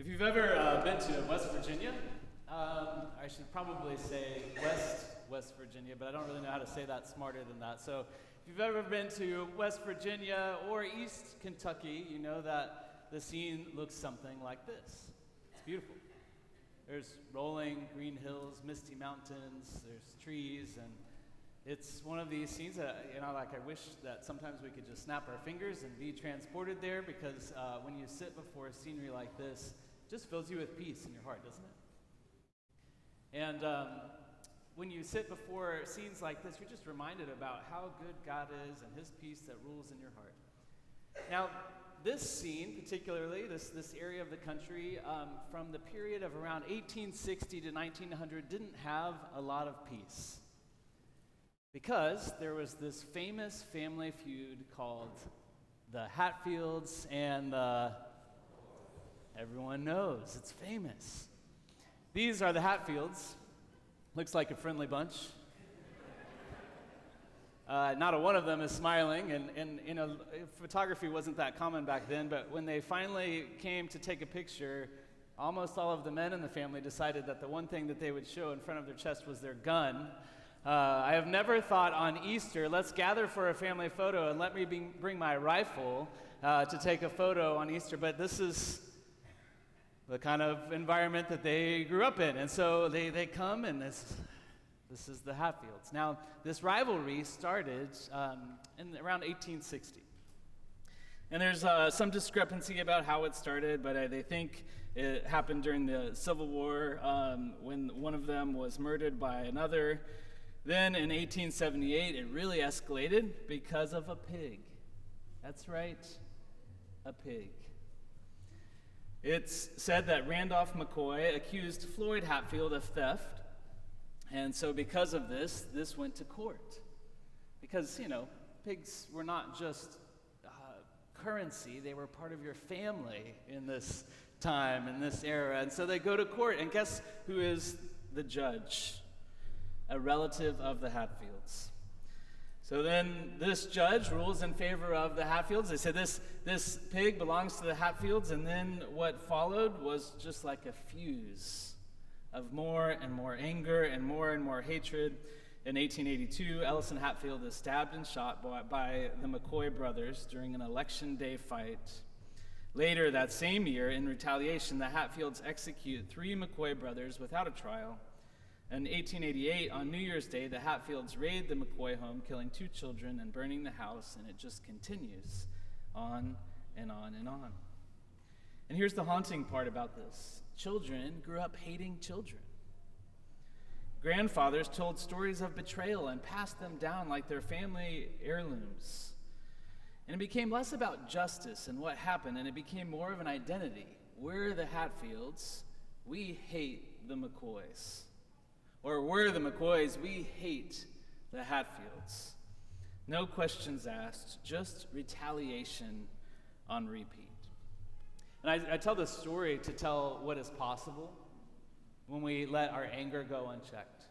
you've ever been to West Virginia, I should probably say West Virginia, but I don't really know how to say that smarter than that. So if you've ever been to West Virginia or East Kentucky, you know that the scene looks something like this. It's beautiful. There's rolling green hills, misty mountains, there's trees, and it's one of these scenes that, I wish that sometimes we could just snap our fingers and be transported there, because when you sit before a scenery like this, it just fills you with peace in your heart, doesn't it? And when you sit before scenes like this, you're just reminded about how good God is and his peace that rules in your heart. Now, this scene, particularly, this area of the country, from the period of around 1860 to 1900, didn't have a lot of peace. Because there was this famous family feud called the Hatfields, and everyone knows, it's famous. These are the Hatfields. Looks like a friendly bunch. Not a one of them is smiling, and photography wasn't that common back then, but when they finally came to take a picture, almost all of the men in the family decided that the one thing that they would show in front of their chest was their gun. I have never thought on Easter, let's gather for a family photo and let me bring my rifle to take a photo on Easter, but this is the kind of environment that they grew up in, and so they come, and this is the Hatfields. Now, this rivalry started in around 1860. And there's some discrepancy about how it started, but they think it happened during the Civil War when one of them was murdered by another. Then in 1878, it really escalated because of a pig. That's right, a pig. It's said that Randolph McCoy accused Floyd Hatfield of theft, and so because of this went to court. Because, pigs were not just currency, they were part of your family in this time, in this era, and so they go to court, and guess who is the judge? A relative of the Hatfields. So then this judge rules in favor of the Hatfields. They said this pig belongs to the Hatfields, and then what followed was just like a fuse of more and more anger and more hatred. In 1882, Ellison Hatfield is stabbed and shot by the McCoy brothers during an election day fight. Later that same year, in retaliation, the Hatfields execute 3 McCoy brothers without a trial. In 1888, on New Year's Day, the Hatfields raid the McCoy home, killing 2 children and burning the house, and it just continues on and on and on. And here's the haunting part about this. Children grew up hating children. Grandfathers told stories of betrayal and passed them down like their family heirlooms. And it became less about justice and what happened, and it became more of an identity. We're the Hatfields. We hate the McCoys. Or we're the McCoys, we hate the Hatfields. No questions asked, just retaliation on repeat. And I tell this story to tell what is possible when we let our anger go unchecked.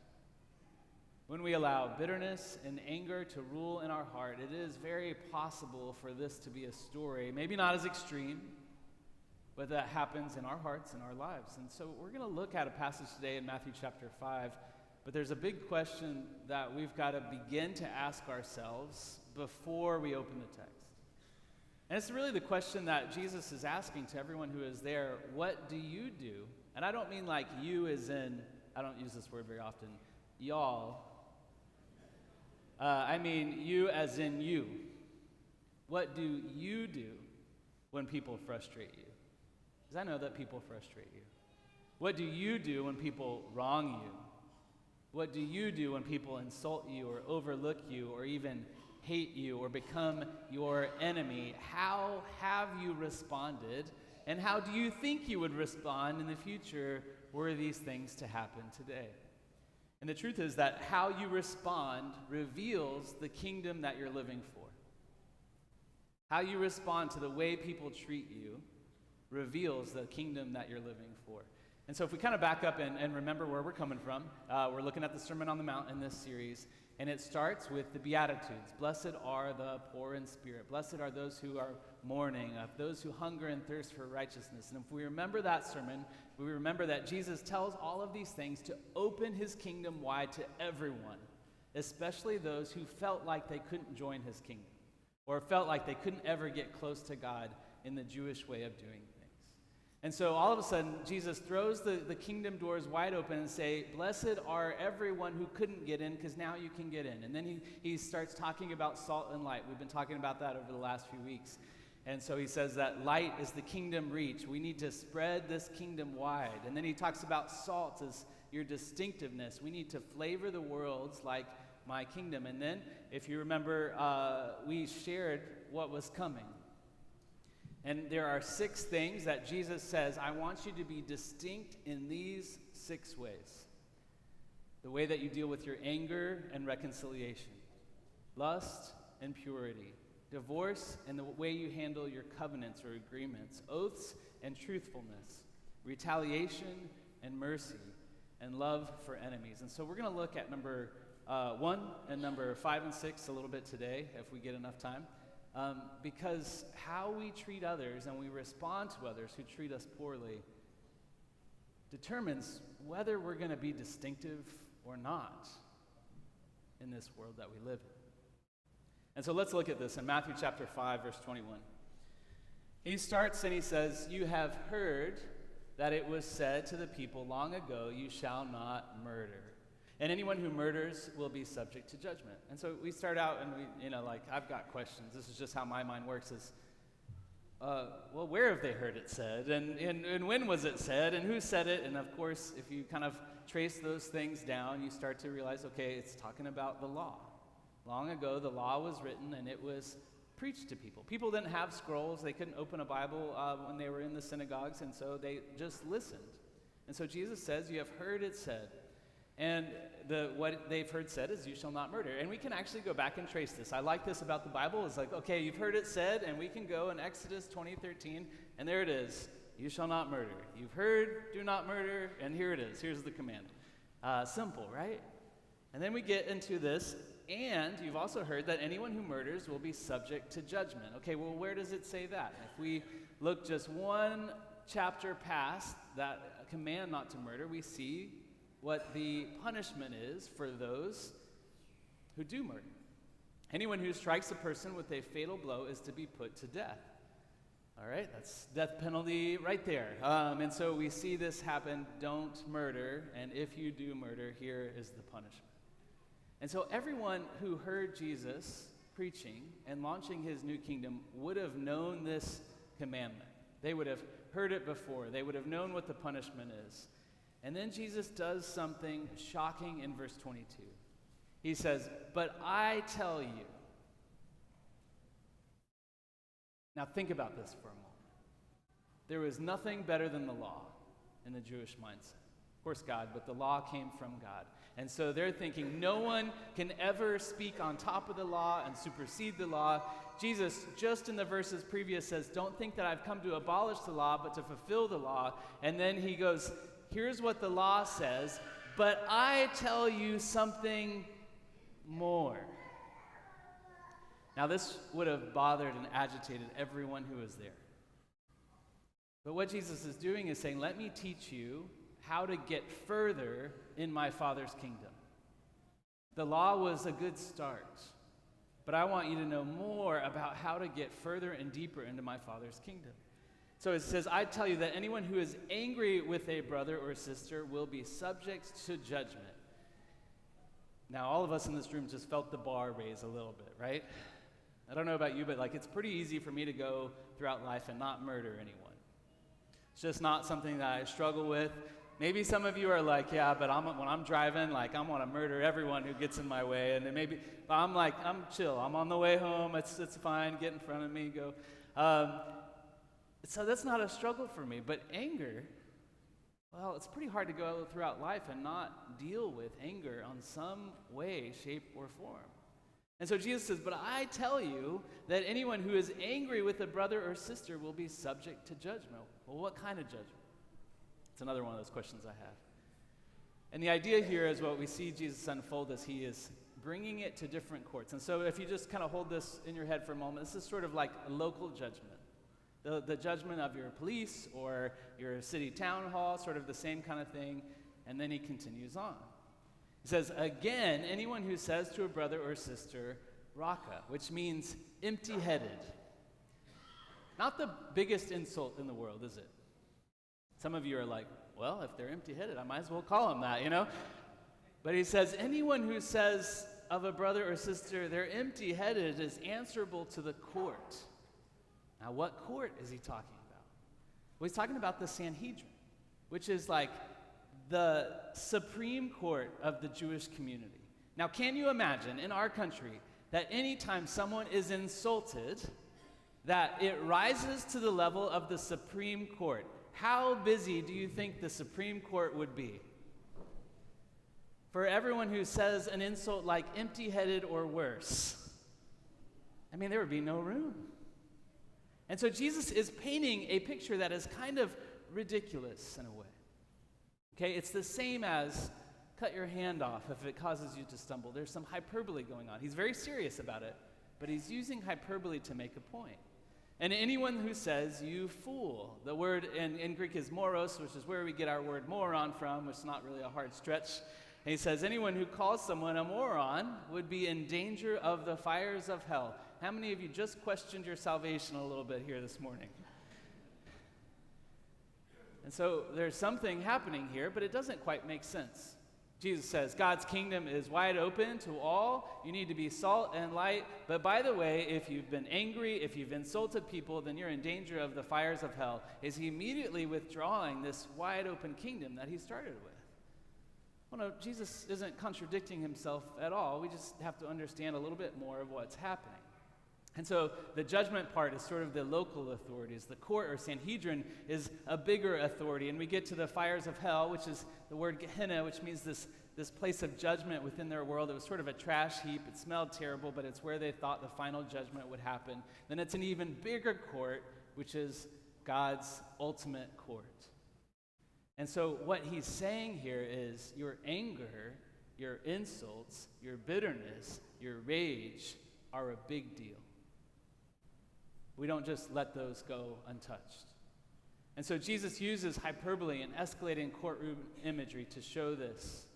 When we allow bitterness and anger to rule in our heart, it is very possible for this to be a story, maybe not as extreme, but that happens in our hearts and our lives. And so we're going to look at a passage today in Matthew chapter 5, but there's a big question that we've got to begin to ask ourselves before we open the text. And it's really the question that Jesus is asking to everyone who is there. What do you do? And I don't mean like you as in, I don't use this word very often, y'all. I mean you as in you. What do you do when people frustrate you? Because I know that people frustrate you. What do you do when people wrong you? What do you do when people insult you or overlook you or even hate you or become your enemy? How have you responded? And how do you think you would respond in the future were these things to happen today? And the truth is that how you respond reveals the kingdom that you're living for. How you respond to the way people treat you reveals the kingdom that you're living for. And so if we kind of back up and remember where we're coming from, we're looking at the Sermon on the Mount in this series, and it starts with the Beatitudes. Blessed are the poor in spirit. Blessed are those who are mourning, of those who hunger and thirst for righteousness. And if we remember that sermon, we remember that Jesus tells all of these things to open his kingdom wide to everyone, especially those who felt like they couldn't join his kingdom or felt like they couldn't ever get close to God in the Jewish way of doing things. And so all of a sudden, Jesus throws the kingdom doors wide open and say, blessed are everyone who couldn't get in, because now you can get in. And then he starts talking about salt and light. We've been talking about that over the last few weeks. And so he says that light is the kingdom reach. We need to spread this kingdom wide. And then he talks about salt as your distinctiveness. We need to flavor the worlds like my kingdom. And then, if you remember, we shared what was coming. And there are 6 things that Jesus says, I want you to be distinct in these 6 ways. The way that you deal with your anger and reconciliation, lust and purity, divorce and the way you handle your covenants or agreements, oaths and truthfulness, retaliation and mercy, and love for enemies. And so we're going to look at number 1 and number 5 and 6 a little bit today, if we get enough time. Because how we treat others and we respond to others who treat us poorly determines whether we're going to be distinctive or not in this world that we live in. And so let's look at this in Matthew chapter 5, verse 21. He starts and he says, you have heard that it was said to the people long ago, you shall not murder. And anyone who murders will be subject to judgment. And so we start out and I've got questions. This is just how my mind works is, well, where have they heard it said? And when was it said? And who said it? And of course, if you kind of trace those things down, you start to realize, okay, it's talking about the law. Long ago, the law was written and it was preached to people. People didn't have scrolls. They couldn't open a Bible when they were in the synagogues, and so they just listened. And so Jesus says, you have heard it said. And what they've heard said is, you shall not murder. And we can actually go back and trace this. I like this about the Bible. It's like, okay, you've heard it said, and we can go in Exodus 20:13, and there it is. You shall not murder. You've heard, do not murder, and here it is. Here's the command. Simple, right? And then we get into this, and you've also heard that anyone who murders will be subject to judgment. Okay, well, where does it say that? If we look just one chapter past that command not to murder, we see what the punishment is for those who do murder. Anyone who strikes a person with a fatal blow is to be put to death. All right, that's death penalty right there. And so we see this happen, don't murder, and if you do murder, here is the punishment. And so everyone who heard Jesus preaching and launching his new kingdom would have known this commandment. They would have heard it before. They would have known what the punishment is. And then Jesus does something shocking in verse 22. He says, but I tell you. Now think about this for a moment. There was nothing better than the law in the Jewish mindset. Of course, God, but the law came from God. And so they're thinking no one can ever speak on top of the law and supersede the law. Jesus, just in the verses previous, says, don't think that I've come to abolish the law, but to fulfill the law. And then he goes, here's what the law says, but I tell you something more. Now, this would have bothered and agitated everyone who was there. But what Jesus is doing is saying, let me teach you how to get further in my Father's kingdom. The law was a good start, but I want you to know more about how to get further and deeper into my Father's kingdom. So it says, I tell you that anyone who is angry with a brother or sister will be subject to judgment. Now, all of us in this room just felt the bar raise a little bit, right? I don't know about you, but it's pretty easy for me to go throughout life and not murder anyone. It's just not something that I struggle with. Maybe some of you are like, yeah, but when I'm driving, I want to murder everyone who gets in my way. And then but I'm chill. I'm on the way home. It's fine. Get in front of me. Go. So that's not a struggle for me. But anger, well, it's pretty hard to go throughout life and not deal with anger on some way, shape, or form. And so Jesus says, but I tell you that anyone who is angry with a brother or sister will be subject to judgment. Well, what kind of judgment? It's another one of those questions I have. And the idea here is what we see Jesus unfold as he is bringing it to different courts. And so if you just kind of hold this in your head for a moment, this is sort of like a local judgment. The judgment of your police or your city town hall, sort of the same kind of thing. And then he continues on. He says, again, anyone who says to a brother or sister, raka, which means empty-headed. Not the biggest insult in the world, is it? Some of you are like, well, if they're empty-headed, I might as well call them that, you know? But he says, anyone who says of a brother or sister, they're empty-headed is answerable to the court. Now, what court is he talking about? Well, he's talking about the Sanhedrin, which is like the supreme court of the Jewish community. Now, can you imagine in our country that anytime someone is insulted, that it rises to the level of the Supreme Court? How busy do you think the Supreme Court would be? For everyone who says an insult like empty-headed or worse, I mean, there would be no room. And so Jesus is painting a picture that is kind of ridiculous in a way. Okay, it's the same as cut your hand off if it causes you to stumble. There's some hyperbole going on. He's very serious about it, but he's using hyperbole to make a point. And anyone who says, you fool, the word in Greek is moros, which is where we get our word moron from, which is not really a hard stretch. And he says, anyone who calls someone a moron would be in danger of the fires of hell. How many of you just questioned your salvation a little bit here this morning? And so there's something happening here, but it doesn't quite make sense. Jesus says, God's kingdom is wide open to all. You need to be salt and light. But by the way, if you've been angry, if you've insulted people, then you're in danger of the fires of hell. Is he immediately withdrawing this wide open kingdom that he started with? Well, no, Jesus isn't contradicting himself at all. We just have to understand a little bit more of what's happening. And so the judgment part is sort of the local authorities. The court or Sanhedrin is a bigger authority. And we get to the fires of hell, which is the word Gehenna, which means this place of judgment within their world. It was sort of a trash heap. It smelled terrible, but it's where they thought the final judgment would happen. Then it's an even bigger court, which is God's ultimate court. And so what he's saying here is your anger, your insults, your bitterness, your rage are a big deal. We don't just let those go untouched. And so Jesus uses hyperbole and escalating courtroom imagery to show this.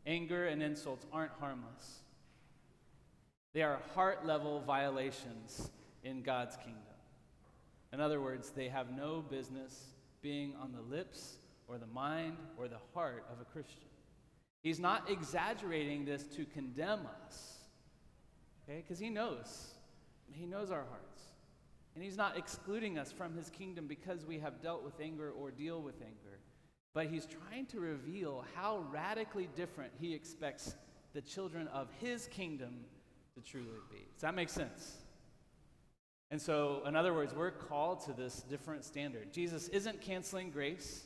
Anger and insults aren't harmless. They are heart-level violations in God's kingdom. In other words, they have no business being on the lips or the mind or the heart of a Christian. He's not exaggerating this to condemn us, okay? Because he knows our hearts. And he's not excluding us from his kingdom because we have dealt with anger or deal with anger. But he's trying to reveal how radically different he expects the children of his kingdom to truly be. Does that make sense? And so, in other words, we're called to this different standard. Jesus isn't canceling grace.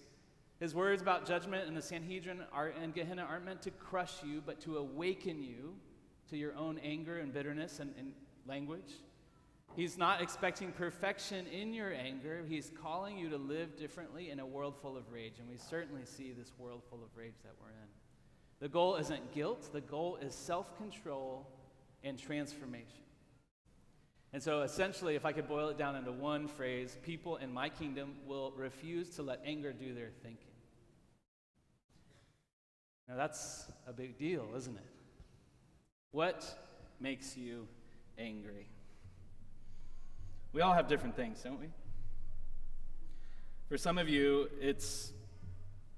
His words about judgment and the Sanhedrin and Gehenna aren't meant to crush you, but to awaken you to your own anger and bitterness and language. He's not expecting perfection in your anger. He's calling you to live differently in a world full of rage, and we certainly see this world full of rage that we're in. The goal isn't guilt. The goal is self-control and transformation. And so essentially, if I could boil it down into one phrase, people in my kingdom will refuse to let anger do their thinking. Now that's a big deal, isn't it? What makes you angry? We all have different things, don't we? For some of you, it's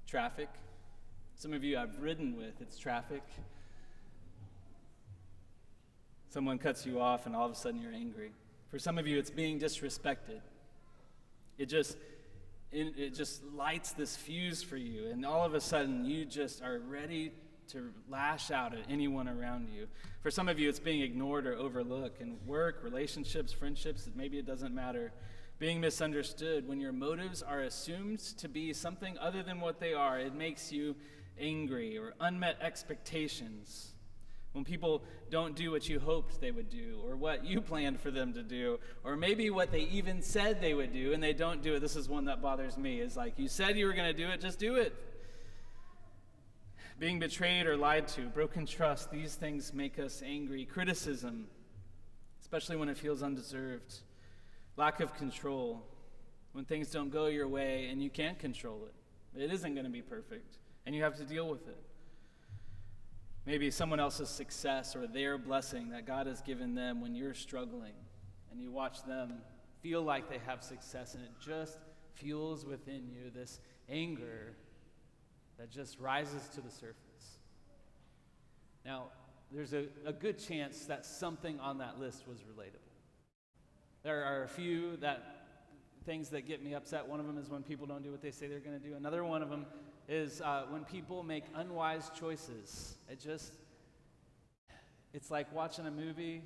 traffic. Some of you I've ridden with, it's traffic. Someone cuts you off and all of a sudden you're angry. For some of you, it's being disrespected. It just lights this fuse for you, and all of a sudden you just are ready to lash out at anyone around you. For some of you, it's being ignored or overlooked in work, relationships, friendships. Maybe it doesn't matter. Being misunderstood. When your motives are assumed to be something other than what they are, it makes you angry. Or unmet expectations. When people don't do what you hoped they would do, or what you planned for them to do, or maybe what they even said they would do, and they don't do it. This is one that bothers me. Is like, you said you were going to do it, just do it. Being betrayed or lied to, broken trust, these things make us angry. Criticism, especially when it feels undeserved. Lack of control, when things don't go your way and you can't control it. It isn't going to be perfect, and you have to deal with it. Maybe someone else's success or their blessing that God has given them when you're struggling, and you watch them feel like they have success, and it just fuels within you this anger that just rises to the surface. Now, there's a good chance that something on that list was relatable. There are a few things that get me upset. One of them is when people don't do what they say they're going to do. Another one of them is when people make unwise choices. It's like watching a movie,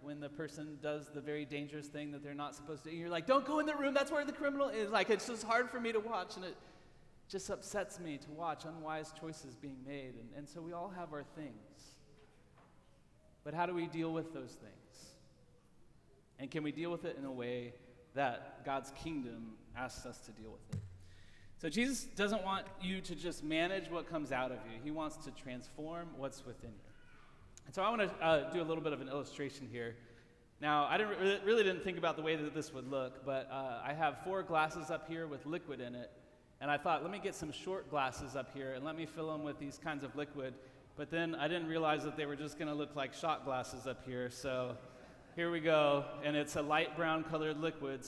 when the person does the very dangerous thing that they're not supposed to. And you're like, don't go in the room, that's where the criminal is. Like, it's just hard for me to watch, and it just upsets me to watch unwise choices being made. And so we all have our things. But how do we deal with those things? And can we deal with it in a way that God's kingdom asks us to deal with it? So Jesus doesn't want you to just manage what comes out of you. He wants to transform what's within you. And so I want to do a little bit of an illustration here. Now, I really didn't think about the way that this would look, but I have 4 glasses up here with liquid in it. And I thought, let me get some short glasses up here and let me fill them with these kinds of liquid. But then I didn't realize that they were just going to look like shot glasses up here. So here we go. And it's a light brown colored liquid.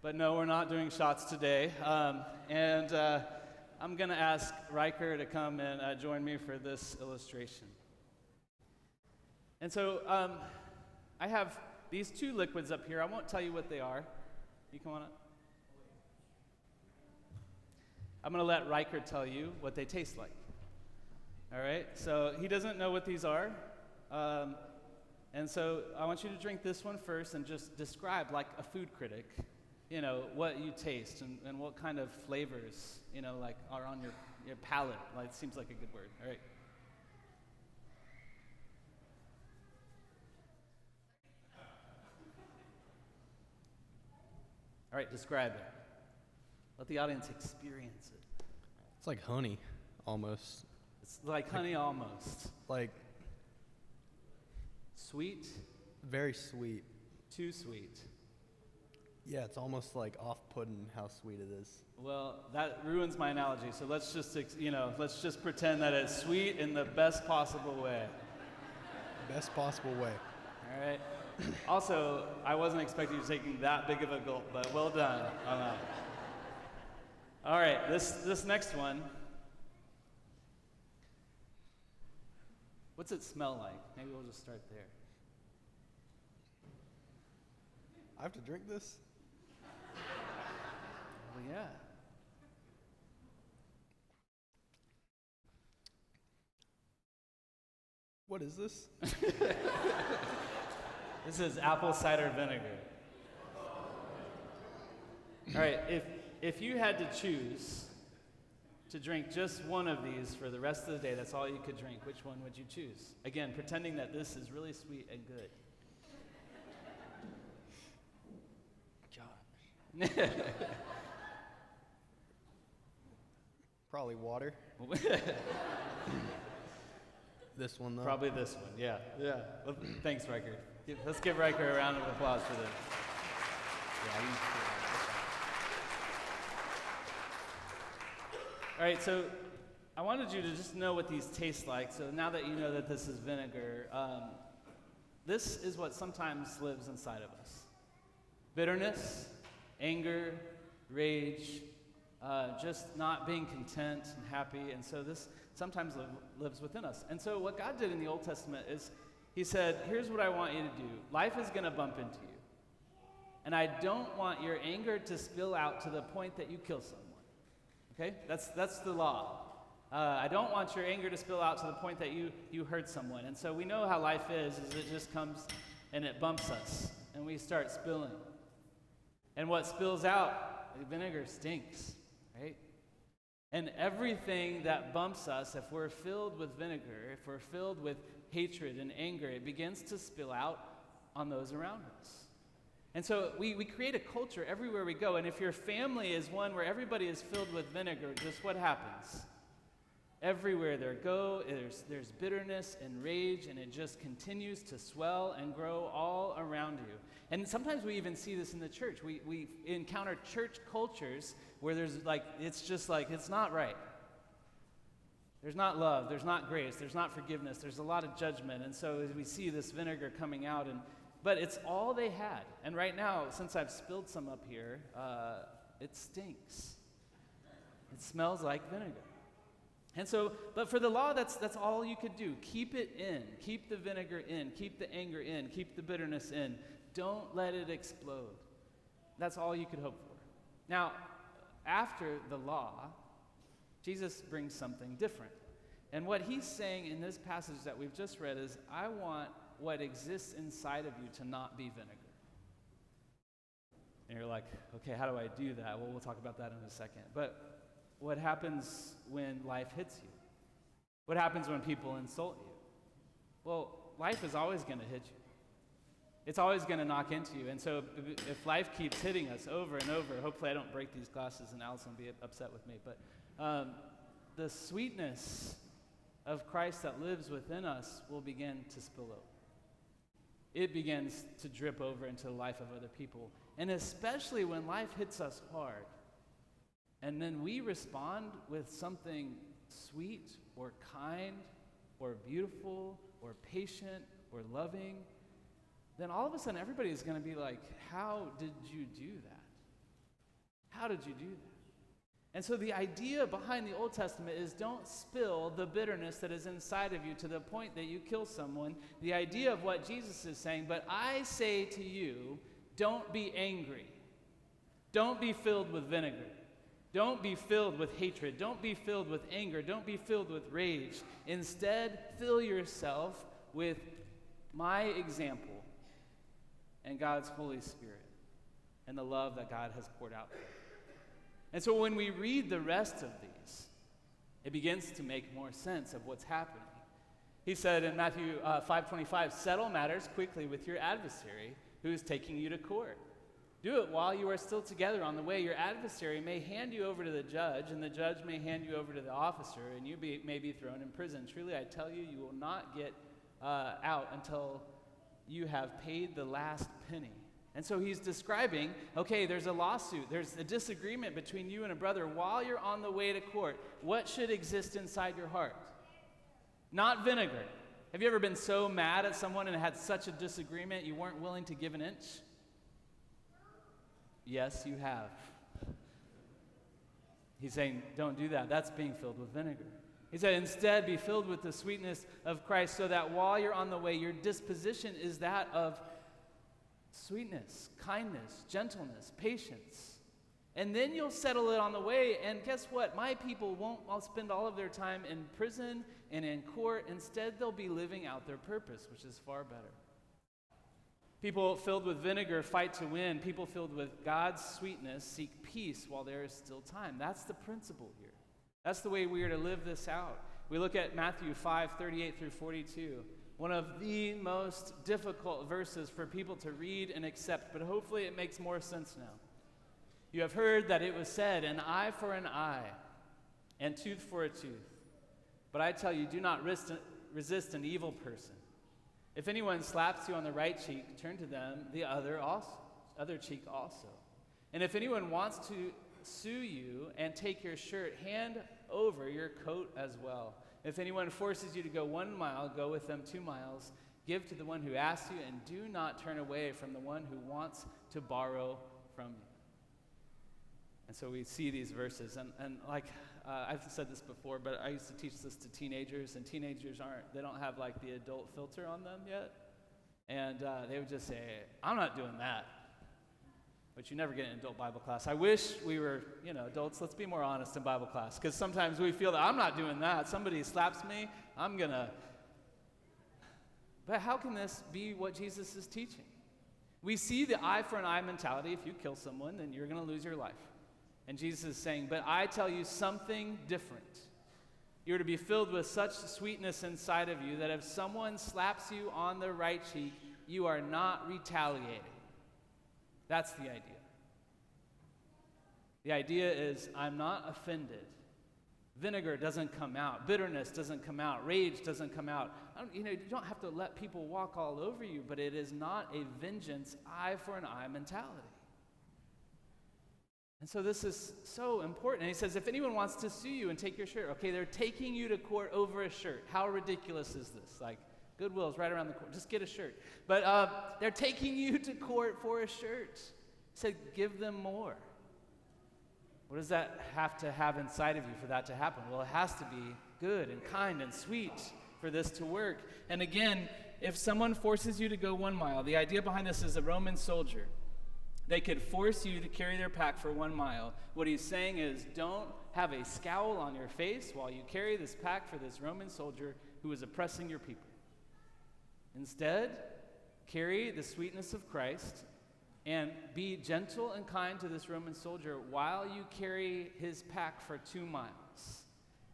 But no, we're not doing shots today. I'm going to ask Riker to come and join me for this illustration. And so I have these 2 liquids up here. I won't tell you what they are. You come on up. I'm going to let Riker tell you what they taste like. All right? So he doesn't know what these are. And so I want you to drink this one first and just describe, like a food critic, what you taste and what kind of flavors, are on your palate. Like, it seems like a good word. All right. All right, describe it. Let the audience experience it. It's like honey, almost. It's like honey almost. Like sweet? Very sweet. Too sweet. Yeah, it's almost like off-putting how sweet it is. Well, that ruins my analogy, so let's just pretend that it's sweet in the best possible way. Best possible way. All right. Also, I wasn't expecting you taking that big of a gulp, but well done on that. All right, this next one. What's it smell like? Maybe we'll just start there. I have to drink this? Well, yeah. What is this? This is apple cider vinegar. All right, if you had to choose to drink just one of these for the rest of the day, that's all you could drink, which one would you choose? Again, pretending that this is really sweet and good. Gosh. Probably water. This one, though. Probably this one, yeah. Well, thanks, Riker. Let's give Riker a round of applause for this. All right, so I wanted you to just know what these taste like. So now that you know that this is vinegar, this is what sometimes lives inside of us. Bitterness, anger, rage, just not being content and happy. And so this sometimes lives within us. And so what God did in the Old Testament is he said, here's what I want you to do. Life is going to bump into you. And I don't want your anger to spill out to the point that you kill someone. Okay? That's the law. I don't want your anger to spill out to the point that you hurt someone. And so we know how life is it just comes and it bumps us. And we start spilling. And what spills out, vinegar stinks, right? And everything that bumps us, if we're filled with vinegar, if we're filled with hatred and anger, it begins to spill out on those around us. And so we create a culture everywhere we go. And if your family is one where everybody is filled with vinegar, just what happens? Everywhere there go, there's bitterness and rage, and it just continues to swell and grow all around you. And sometimes we even see this in the church. We encounter church cultures where there's it's not right. There's not love, there's not grace, there's not forgiveness, there's a lot of judgment. And so as we see this vinegar coming out, but it's all they had. And right now, since I've spilled some up here, it stinks. It smells like vinegar. And so, but for the law, that's all you could do. Keep it in. Keep the vinegar in. Keep the anger in. Keep the bitterness in. Don't let it explode. That's all you could hope for. Now, after the law, Jesus brings something different. And what he's saying in this passage that we've just read is, I want what exists inside of you to not be vinegar. And you're like, okay, how do I do that? Well, we'll talk about that in a second. But what happens when life hits you? What happens when people insult you? Well, life is always going to hit you. It's always going to knock into you. And so if life keeps hitting us over and over, hopefully I don't break these glasses and Allison will be upset with me, but the sweetness of Christ that lives within us will begin to spill over. It begins to drip over into the life of other people. And especially when life hits us hard, and then we respond with something sweet or kind or beautiful or patient or loving, then all of a sudden everybody is going to be like, how did you do that? How did you do that? And so the idea behind the Old Testament is don't spill the bitterness that is inside of you to the point that you kill someone. The idea of what Jesus is saying, but I say to you, don't be angry. Don't be filled with vinegar. Don't be filled with hatred. Don't be filled with anger. Don't be filled with rage. Instead, fill yourself with my example and God's Holy Spirit and the love that God has poured out there. And so when we read the rest of these, it begins to make more sense of what's happening. He said in Matthew 5:25, settle matters quickly with your adversary who is taking you to court. Do it while you are still together on the way. Your adversary may hand you over to the judge, and the judge may hand you over to the officer, and you may be thrown in prison. Truly, I tell you, you will not get out until you have paid the last penny. And so he's describing, okay, there's a lawsuit. There's a disagreement between you and a brother while you're on the way to court. What should exist inside your heart? Not vinegar. Have you ever been so mad at someone and had such a disagreement you weren't willing to give an inch? Yes, you have. He's saying, don't do that. That's being filled with vinegar. He said, instead, be filled with the sweetness of Christ so that while you're on the way, your disposition is that of sweetness, kindness, gentleness, patience. And then you'll settle it on the way, and guess what? My people won't spend all of their time in prison and in court. Instead, they'll be living out their purpose, which is far better. People filled with vinegar fight to win. People filled with God's sweetness seek peace while there is still time. That's the principle here. That's the way we are to live this out. We look at Matthew 5:38 through 42. One of the most difficult verses for people to read and accept, but hopefully it makes more sense now. You have heard that it was said, an eye for an eye, and tooth for a tooth. But I tell you, do not resist an evil person. If anyone slaps you on the right cheek, turn to them the other cheek also. And if anyone wants to sue you and take your shirt, hand over your coat as well. If anyone forces you to go 1 mile, go with them 2 miles. Give to the one who asks you, and do not turn away from the one who wants to borrow from you. And so we see these verses, and like I've said this before, but I used to teach this to teenagers, and teenagers they don't have like the adult filter on them yet. And they would just say, I'm not doing that. But you never get an adult Bible class. I wish we were, adults, let's be more honest in Bible class, because sometimes we feel that I'm not doing that. Somebody slaps me, I'm going to. But how can this be what Jesus is teaching? We see the eye for an eye mentality. If you kill someone, then you're going to lose your life. And Jesus is saying, but I tell you something different. You're to be filled with such sweetness inside of you that if someone slaps you on the right cheek, you are not retaliating. That's the idea. The idea is, I'm not offended Vinegar doesn't come out. Bitterness doesn't come out. Rage doesn't come out. You don't have to let people walk all over you, but it is not a vengeance, eye for an eye mentality. And so this is so important. And he says, if anyone wants to sue you and take your shirt, okay, they're taking you to court over a shirt. How ridiculous is this? Like, Goodwill's right around the corner. Just get a shirt. But they're taking you to court for a shirt. He said, give them more. What does that have to have inside of you for that to happen? Well, it has to be good and kind and sweet for this to work. And again, if someone forces you to go 1 mile, the idea behind this is a Roman soldier. They could force you to carry their pack for 1 mile. What he's saying is, don't have a scowl on your face while you carry this pack for this Roman soldier who is oppressing your people. Instead, carry the sweetness of Christ and be gentle and kind to this Roman soldier while you carry his pack for 2 miles.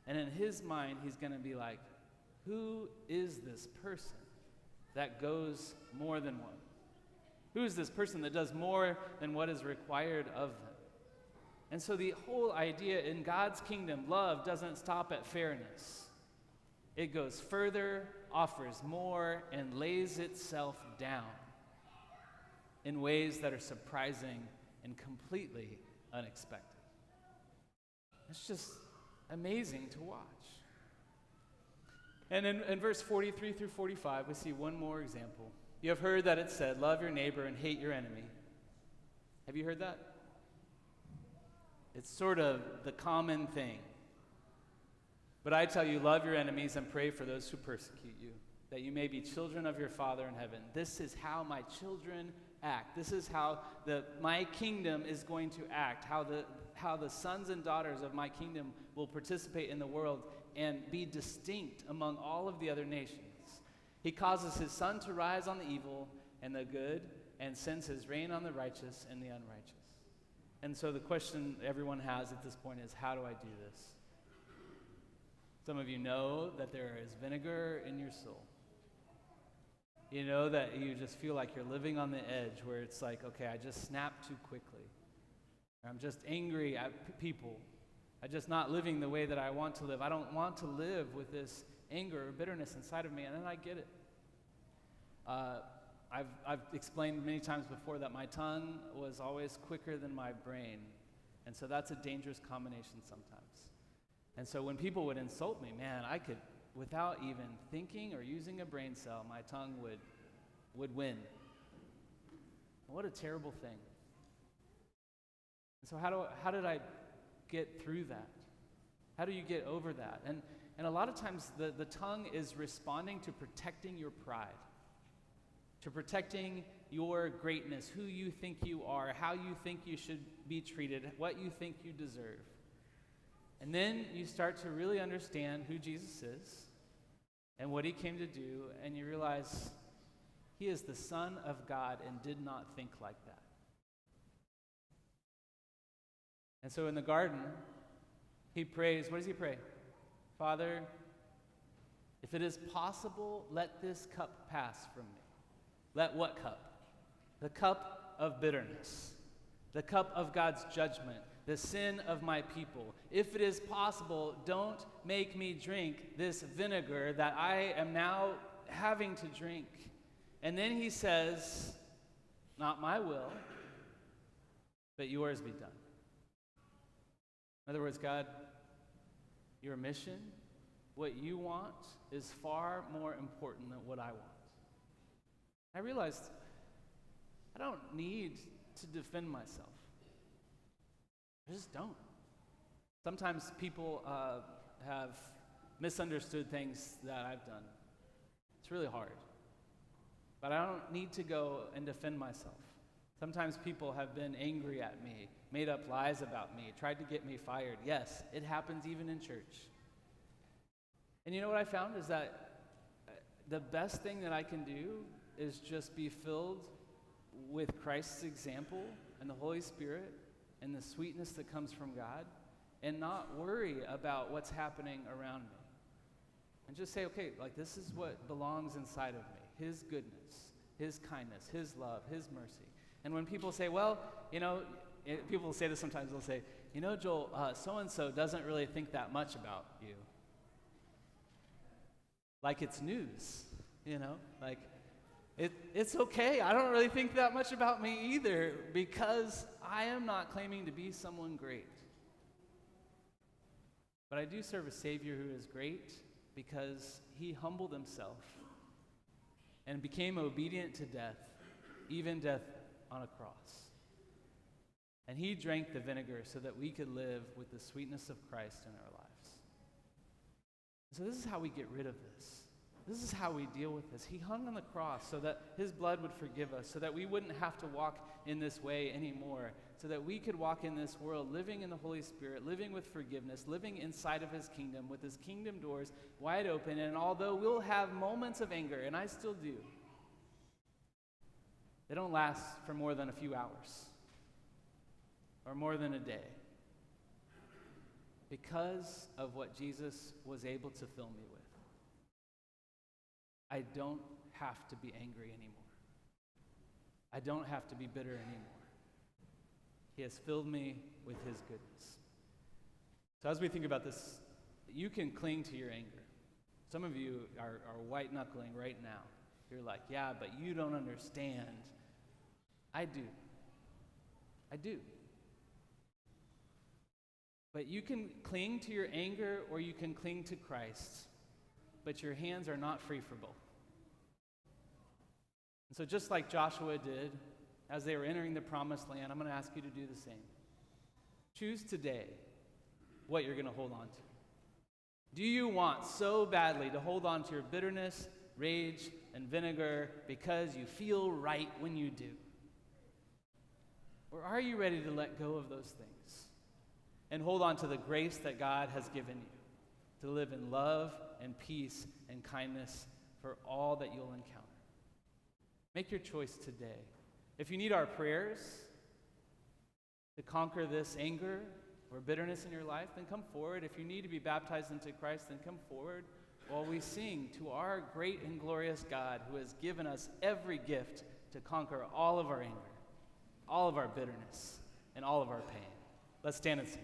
And in his mind, he's going to be like, who is this person that goes more than one? Who is this person that does more than what is required of them? And so the whole idea in God's kingdom, love doesn't stop at fairness. It goes further, offers more, and lays itself down in ways that are surprising and completely unexpected. It's just amazing to watch. And in verse 43 through 45, we see one more example. You have heard that it said, love your neighbor and hate your enemy. Have you heard that? It's sort of the common thing. But I tell you, love your enemies and pray for those who persecute you, that you may be children of your Father in heaven. This is how my children act. This is how my kingdom is going to act, how the sons and daughters of my kingdom will participate in the world and be distinct among all of the other nations. He causes his sun to rise on the evil and the good, and sends his rain on the righteous and the unrighteous. And so the question everyone has at this point is, how do I do this? Some of you know that there is vinegar in your soul. You know that you just feel like you're living on the edge, where it's like, okay, I just snap too quickly. I'm just angry at people. I'm just not living the way that I want to live. I don't want to live with this anger or bitterness inside of me, and then I get it. I've explained many times before that my tongue was always quicker than my brain, and so that's a dangerous combination sometimes. And so when people would insult me, man, I could, without even thinking or using a brain cell, my tongue would win. What a terrible thing. And so how did I get through that? How do you get over that? And a lot of times the tongue is responding to protecting your pride, to protecting your greatness, who you think you are, how you think you should be treated, what you think you deserve. And then you start to really understand who Jesus is and what he came to do, and you realize he is the Son of God and did not think like that. And so in the garden, he prays. What does he pray? Father, if it is possible, let this cup pass from me. Let what cup? The cup of bitterness, the cup of God's judgment, the sin of my people. If it is possible, don't make me drink this vinegar that I am now having to drink. And then he says, not my will, but yours be done. In other words, God, your mission, what you want, is far more important than what I want. I realized I don't need to defend myself. I just don't. Sometimes people have misunderstood things that I've done. It's really hard. But I don't need to go and defend myself. Sometimes people have been angry at me, made up lies about me, tried to get me fired. Yes, it happens even in church. And you know what I found is that the best thing that I can do is just be filled with Christ's example and the Holy Spirit and the sweetness that comes from God, and not worry about what's happening around me. And just say, okay, like this is what belongs inside of me. His goodness, his kindness, his love, his mercy. And when people say, well, you know, people say this sometimes, they'll say, you know, Joel, so-and-so doesn't really think that much about you. Like it's news, you know? Like, it's okay. I don't really think that much about me either, because I am not claiming to be someone great. But I do serve a Savior who is great because he humbled himself and became obedient to death, even death on a cross. And he drank the vinegar so that we could live with the sweetness of Christ in our lives. So this is how we get rid of this. This is how we deal with this. He hung on the cross so that his blood would forgive us, so that we wouldn't have to walk in this way anymore, so that we could walk in this world living in the Holy Spirit, living with forgiveness, living inside of his kingdom, with his kingdom doors wide open. And although we'll have moments of anger, and I still do, they don't last for more than a few hours or more than a day, because of what Jesus was able to fill me with. I don't have to be angry anymore. I don't have to be bitter anymore. He has filled me with his goodness. So as we think about this, you can cling to your anger. Some of you are white-knuckling right now. You're like, yeah, but you don't understand. I do. I do. But you can cling to your anger or you can cling to Christ. But your hands are not free for both. And so just like Joshua did, as they were entering the promised land, I'm going to ask you to do the same. Choose today what you're going to hold on to. Do you want so badly to hold on to your bitterness, rage, and vinegar because you feel right when you do? Or are you ready to let go of those things and hold on to the grace that God has given you to live in love and peace and kindness for all that you'll encounter? Make your choice today. If you need our prayers to conquer this anger or bitterness in your life, then come forward. If you need to be baptized into Christ, then come forward while we sing to our great and glorious God who has given us every gift to conquer all of our anger, all of our bitterness, and all of our pain. Let's stand and sing.